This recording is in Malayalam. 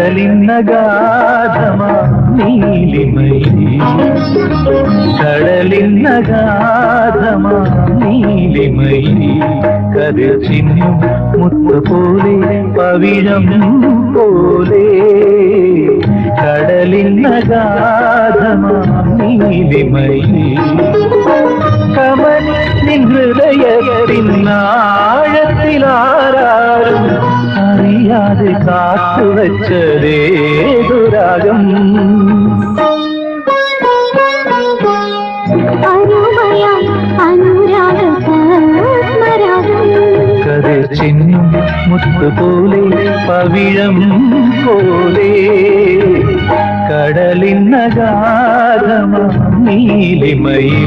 കടലിന്നഗാധമാ നീലിമയിൽ കടലിന്നഗാധമാ നീലിമയിൽ കതിർ ചിന്നും മുത്ത് പോലെ പവിഴം പോലെ കടലിന്നഗാധമാ നീലിമയിൽ കമനി നിൻ ഹൃദയത്തിനാഴത്തിലാരും അറിയാതെ കാത്തുവച്ചതേതുരാഗം കതിർ ചിന്നും മുത്തുപോലെ പവിഴം പോലെ കടലിന്നഗാധമാ നീലിമയിൽ